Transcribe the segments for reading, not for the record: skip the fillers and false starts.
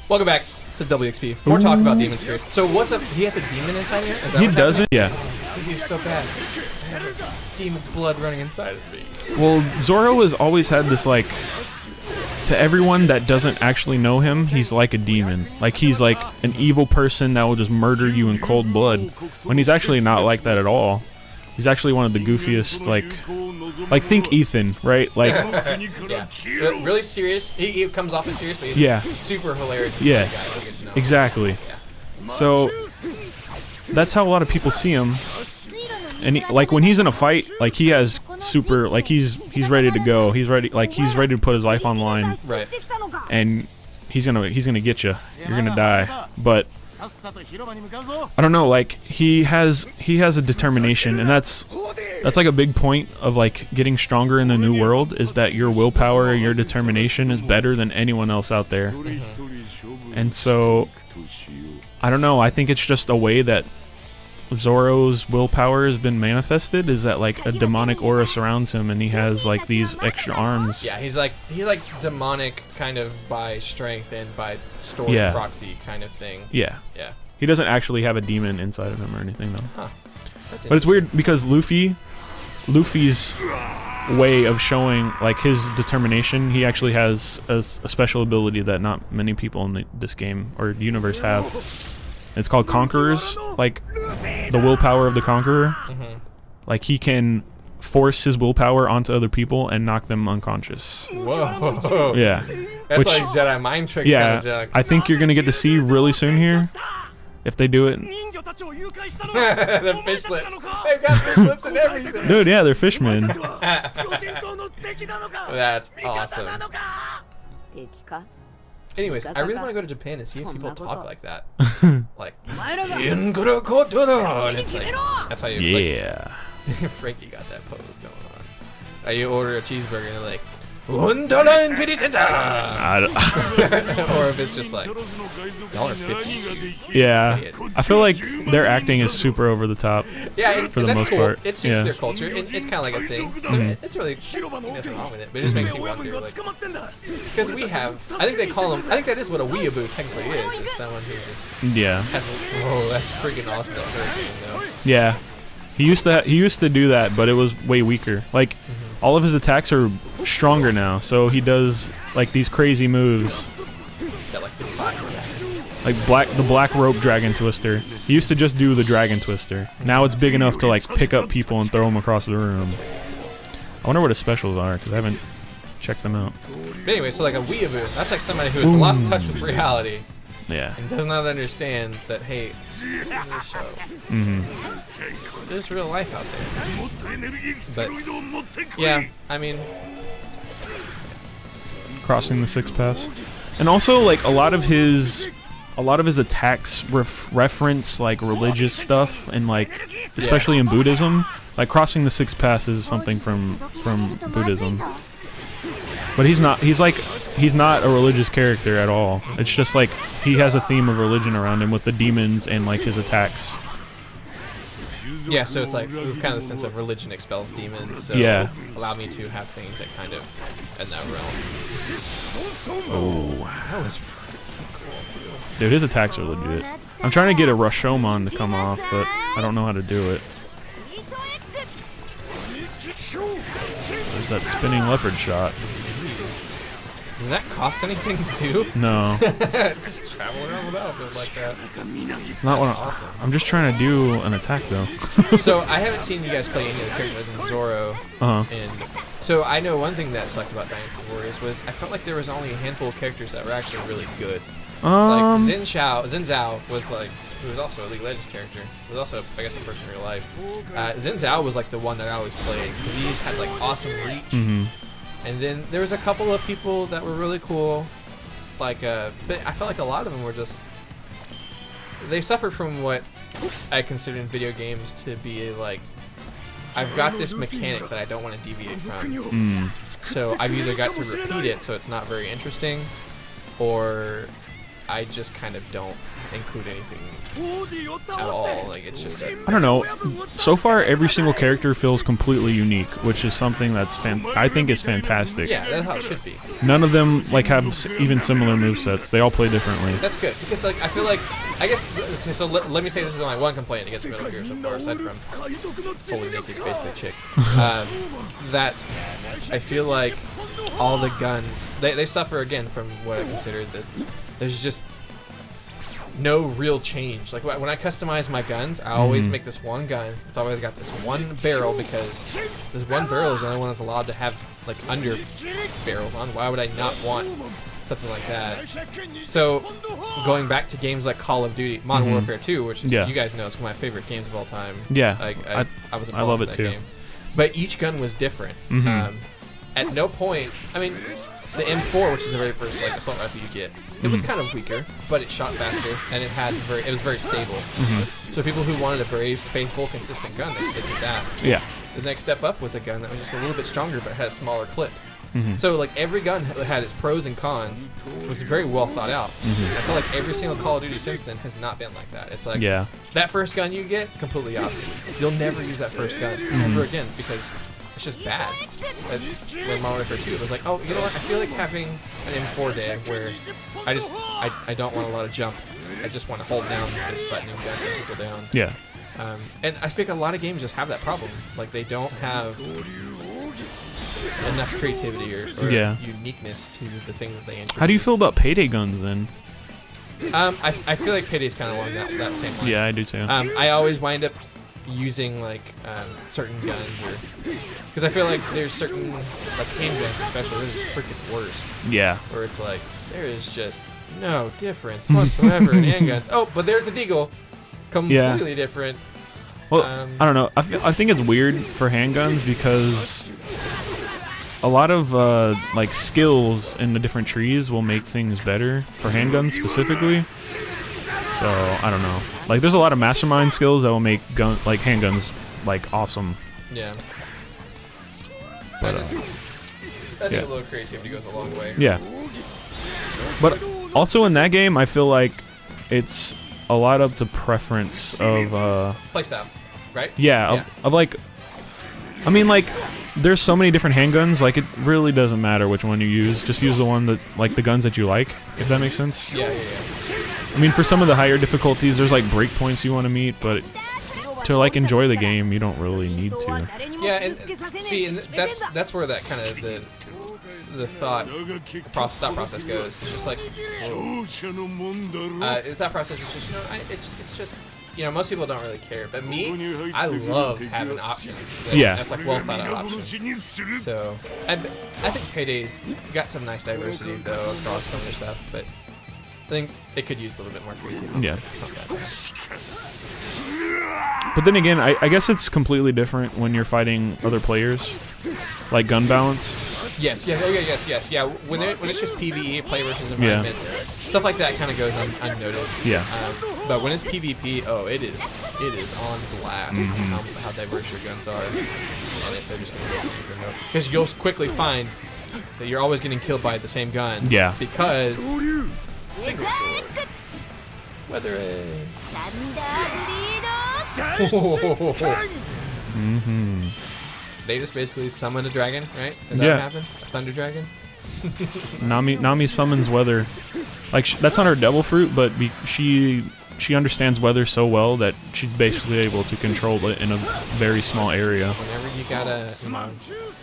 Welcome back to WXP. More talk about demon spirits. So he has a demon inside here? Is that He what's doesn't? happening? Yeah. Because he's so bad. I have a demon's blood running inside of me. Well, Zoro has always had this, like, to everyone that doesn't actually know him, he's like a demon. Like, he's like an evil person that will just murder you in cold blood. When he's actually not like that at all. He's actually one of the goofiest, like think Ethan, right? Like, yeah. Really serious. He comes off as serious, but he's super hilarious. Yeah, guy exactly. Yeah. So that's how a lot of people see him. And like when he's in a fight, like he has super, like he's ready to go. He's ready to put his life on the line. Right. And he's gonna get you. You're gonna die. But I don't know, like he has a determination, and that's like a big point of like getting stronger in the new world, is that your willpower, your determination is better than anyone else out there. And so I don't know, I think it's just a way that Zoro's willpower has been manifested, is that like a demonic aura surrounds him and he has like these extra arms. Yeah, he's like demonic kind of by strength and by story proxy kind of thing. Yeah. Yeah. He doesn't actually have a demon inside of him or anything though. Huh. That's but it's weird because Luffy's way of showing like his determination, he actually has a special ability that not many people in this game or universe have. It's called Conquerors, like the willpower of the Conqueror. Mm-hmm. Like he can force his willpower onto other people and knock them unconscious. Whoa. Yeah. That's like Jedi mind tricks kind of junk. I think you're gonna get to see really soon here, if they do it. The fish lips. They've got fish lips and everything. Dude, yeah, they're fishmen. That's awesome. Anyways, I really want to go to Japan and see if people talk like that. Like, and it's like, that's how you, yeah. Like, Frankie got that pose going on. You order a cheeseburger and they're like, $1.50. Or if it's just like $1.50. Yeah, I feel like their acting is super over the top. Yeah, for the that's most cool. part. It suits their culture. It's kind of like a thing. So it's really nothing wrong with it. But it just makes you wonder, like, because we have. I think they call them. I think that is what a weeaboo technically is someone who just has. Whoa, that's freaking awesome. That hurricane, though. Yeah, he used to do that, but it was way weaker. Like all of his attacks are stronger now, so he does like these crazy moves. Yeah, like the fire. Like the black rope dragon twister. He used to just do the dragon twister. Now it's big enough to like pick up people and throw them across the room. I wonder what his specials are, because I haven't checked them out. But anyway, so like a weeaboo, that's like somebody who has lost touch with reality. Yeah. And does not understand that, hey, this is a show. There's real life out there. But yeah, I mean, crossing the six pass, and also like a lot of his attacks reference like religious stuff, and like especially in Buddhism, like crossing the six pass is something from Buddhism. But he's not a religious character at all. It's just like he has a theme of religion around him with the demons and like his attacks. Yeah, so it's like it's kind of the sense of religion expels demons. So allow me to have things that kind of in that realm. Oh, that was cool, dude, his attacks are legit. I'm trying to get a Rashomon to come off, but I don't know how to do it. There's that spinning leopard shot. Does that cost anything to do? No. Just travel around without it like that. It's not what I'm just trying to do an attack though. So I haven't seen you guys play any of the characters in Zoro. And so I know one thing that sucked about Dynasty Warriors was I felt like there was only a handful of characters that were actually really good. Like Xin Zhao was like, who was also a League of Legends character. Was also, I guess, a person in real life. Xin Zhao was like the one that I always played because he just had like awesome reach. And then there was a couple of people that were really cool, like, but I felt like a lot of them were just, they suffered from what I consider in video games to be like, I've got this mechanic that I don't want to deviate from. So I've either got to repeat it so it's not very interesting, or I just kind of don't include anything at all. Like, it's just I don't know. So far, every single character feels completely unique, which is something that's I think is fantastic. Yeah, that's how it should be. None of them like have even similar movesets. They all play differently. That's good, because like I feel like, I guess, so let me say this is my one complaint against Metal Gear so far, aside from fully naked, basically chick, that I feel like all the guns, they suffer again from what I consider that there's just no real change. Like when I customize my guns, I always make this one gun. It's always got this one barrel, because this one barrel is the only one that's allowed to have like under barrels on. Why would I not want something like that? So going back to games like Call of Duty, Modern Warfare 2, which is, you guys know, it's one of my favorite games of all time. Yeah, like I was a I love it that too. game. But each gun was different. At no point, I mean, the M4, which is the very first like assault rifle you get, it was kind of weaker, but it shot faster, and it was very stable. So people who wanted a very faithful, consistent gun, they stick with that. Yeah. The next step up was a gun that was just a little bit stronger, but had a smaller clip. So like every gun had its pros and cons. It was very well thought out. I feel like every single Call of Duty since then has not been like that. It's like that first gun you get, completely opposite. You'll never use that first gun ever again, because it's just bad. When Modern Warfare 2, it was like, oh, you know what? I feel like having an M4 day where I don't want a lot of jump. I just want to hold down the button and gun people down. Yeah. And I think a lot of games just have that problem. Like, they don't have enough creativity or uniqueness to the thing that they introduce. How do you feel about payday guns then? I feel like payday's kind of along that same line. Yeah, I do too. I always wind up using like certain guns, or because I feel like there's certain like handguns, especially, those are freaking worst. Yeah. Where it's like there is just no difference whatsoever in handguns. Oh, but there's the Deagle, completely different. Well, I don't know. I think it's weird for handguns because a lot of like skills in the different trees will make things better for handguns specifically. So I don't know. Like, there's a lot of mastermind skills that will make handguns like awesome. Yeah. But I think a little creativity goes a long way. Yeah. But also in that game, I feel like it's a lot up to preference of playstyle, right? Yeah. Of like, I mean, like, there's so many different handguns. Like, it really doesn't matter which one you use. Just use the one that, like, the guns that you like, if that makes sense. Yeah. I mean, for some of the higher difficulties, there's like breakpoints you want to meet, but to like enjoy the game, you don't really need to. Yeah, and see, and that's where that kind of the thought process goes. It's just like the thought process is just, it's just, most people don't really care, but me, I love having options. That's like well thought out options. So I think Payday's got some nice diversity though across some of their stuff, but I think they could use a little bit more creativity. Yeah. Something like that. But then again, I guess it's completely different when you're fighting other players, like gun balance. Yes. Yeah. When it's just PvE, play versus environment, stuff like that kind of goes unnoticed. Yeah. But when it's PvP, it is on blast how diverse your guns are, and they're just going to listen for no. Because you'll quickly find that you're always getting killed by the same gun. Yeah. Because single sword. Weather They just basically summon a dragon, right? Does that happen? A thunder dragon? Nami summons weather. Like, that's not her devil fruit, but she understands weather so well that she's basically able to control it in a very small area. Whenever you gotta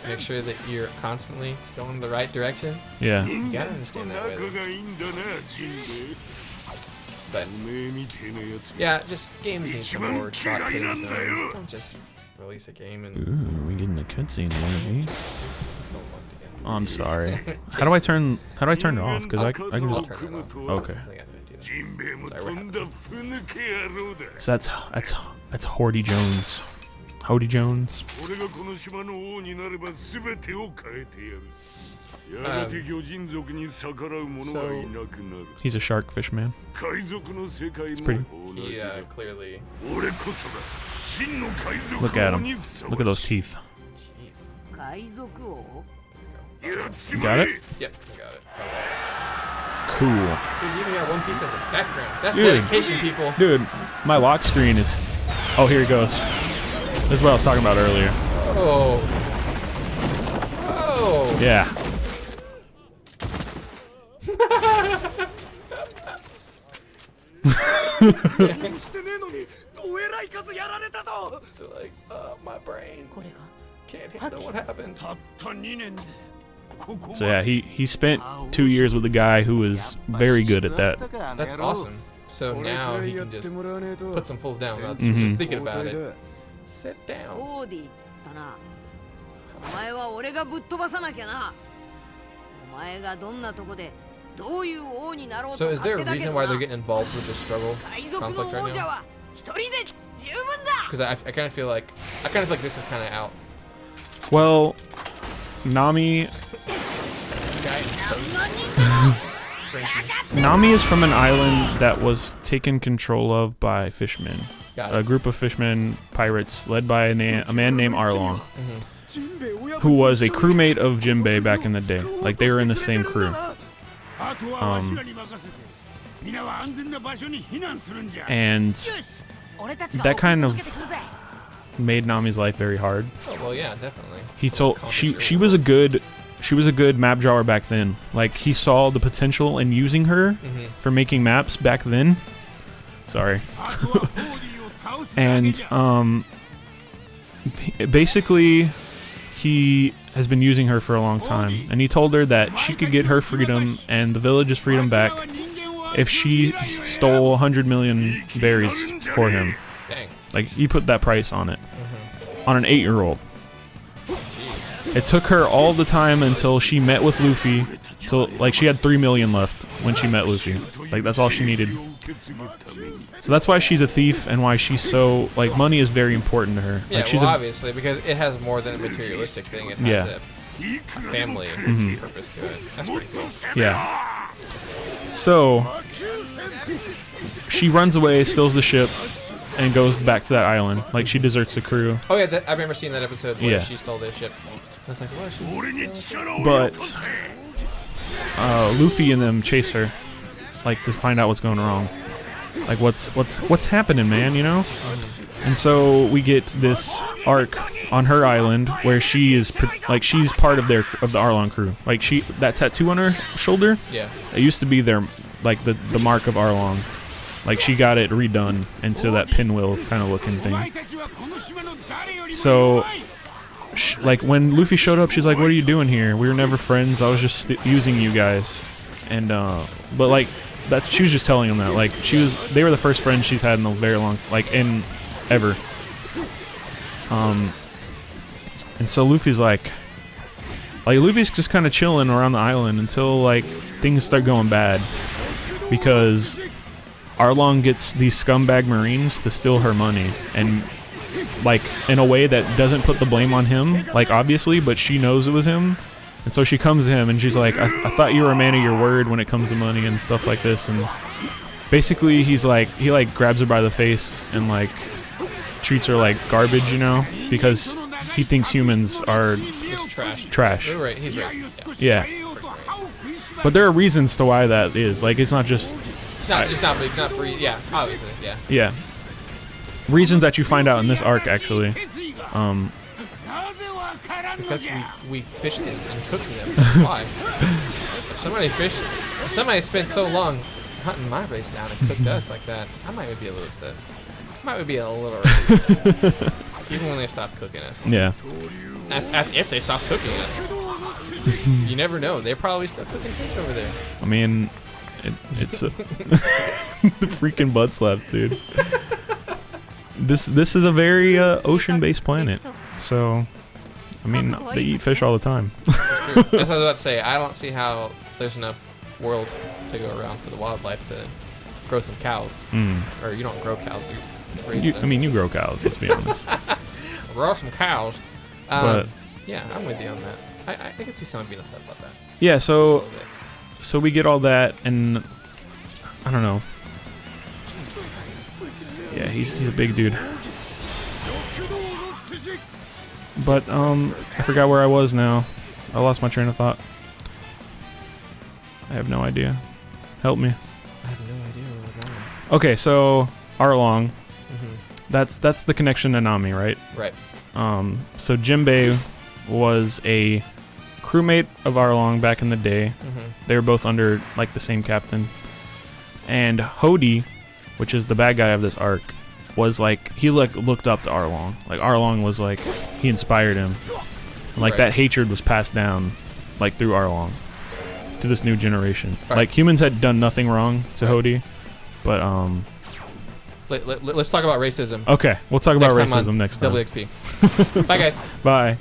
make sure that you're constantly going the right direction. Yeah. You gotta understand that weather. But yeah, just games need some more thought put into them. Don't just release a game and. Ooh, we getting a cutscene one. Oh, I'm sorry. How do I turn it off? Because I can I'll just. turn it off. Okay. I think I didn't do that. Sorry, what happened? So that's Hordy Jones. Hody Jones. He's a shark fish man. It's pretty. He clearly. Look at him. Look at those teeth. Jeez. You got it? Yep, I got it. Cool. Dude, you even got One Piece as a background. That's dedication, people. Dude, my lock screen is... Oh, here it goes. This is what I was talking about earlier. Oh. Oh. Yeah. Like, my brain can't handle what happened. So yeah, he spent 2 years with a guy who was very good at that. That's awesome. So now he can just put some fools down without just thinking about it. Sit down. So is there a reason why they're getting involved with this conflict right now? Because I kind of feel like this is kind of out. Well, Nami Nami is from an island that was taken control of by Fishmen. A group of Fishmen pirates led by a man named Arlong, who was a crewmate of Jinbei back in the day. Like, they were in the same crew. And that kind of made Nami's life very hard. Oh, well, yeah, definitely. She was a good map drawer back then. Like, he saw the potential in using her for making maps back then. Sorry. And basically he has been using her for a long time, and he told her that she could get her freedom and the village's freedom back if she stole 100 million berries for him. Dang. Like, he put that price on it. On an 8-year-old. It took her all the time until she met with Luffy. So, like, she had 3 million left when she met Luffy. Like, that's all she needed. So that's why she's a thief, and why she's so, like, money is very important to her. Yeah, like, she's well, obviously, because it has more than a materialistic thing. It has a family purpose to it. That's pretty cool. Yeah. So, she runs away, steals the ship, and goes back to that island. Like, she deserts the crew. Oh, yeah, I remember seeing that episode where she stole their ship. I was like, what? But Luffy and them chase her, like, to find out what's going wrong. Like, what's happening, man, you know? And so we get this arc on her island where she is she's part of the Arlong crew. Like, that tattoo on her shoulder, it used to be their, like, the mark of Arlong. Like, she got it redone into that pinwheel kind of looking thing. So, like, when Luffy showed up, she's like, "What are you doing here? We were never friends. I was just using you guys." And but, like, that she was just telling him that, like, they were the first friends she's had in a very long, like, ever. And so Luffy's Luffy's just kind of chilling around the island until, like, things start going bad, because Arlong gets these scumbag Marines to steal her money, and, like, in a way that doesn't put the blame on him, like, obviously, but she knows it was him. And so she comes to him and she's like, I thought you were a man of your word when it comes to money and stuff like this. And basically he grabs her by the face and, like, treats her like garbage, you know, because he thinks humans are trash. You're right, he's racist. Yeah. But there are reasons to why that is. Like, it's not just... yeah, obviously, yeah. Yeah. Reasons that you find out in this arc, actually. Because we fished them and cooked them. That's why. If somebody spent so long hunting my race down and cooked us like that, I might be a little upset. I might be a little racist. Even when they stop cooking us. Yeah. That's if they stop cooking us. You never know. They're probably still cooking fish over there. I mean, it's the freaking butt slap, dude. This is a very ocean-based planet, so I mean, they eat fish all the time. That's true. That's what I was about to say. I don't see how there's enough world to go around for the wildlife to grow some cows. Or you don't grow cows, you raise them. I mean, you grow cows, let's be honest. Grow some cows. But yeah, I'm with you on that. I can see someone being upset about that. Yeah, so we get all that, and I don't know. Yeah, he's a big dude. But I forgot where I was now. I lost my train of thought. I have no idea. Help me. I have no idea where we're going. Okay, so Arlong. That's the connection to Nami, right? Right. So Jinbei was a crewmate of Arlong back in the day. They were both under like the same captain. And Hody, which is the bad guy of this arc, was like he looked up to Arlong. Like Arlong was like he inspired him. And, like that hatred was passed down like through Arlong to this new generation. Like humans had done nothing wrong to Hody, but let's talk about racism. Okay, we'll talk about racism next time. WXP. Bye guys. Bye.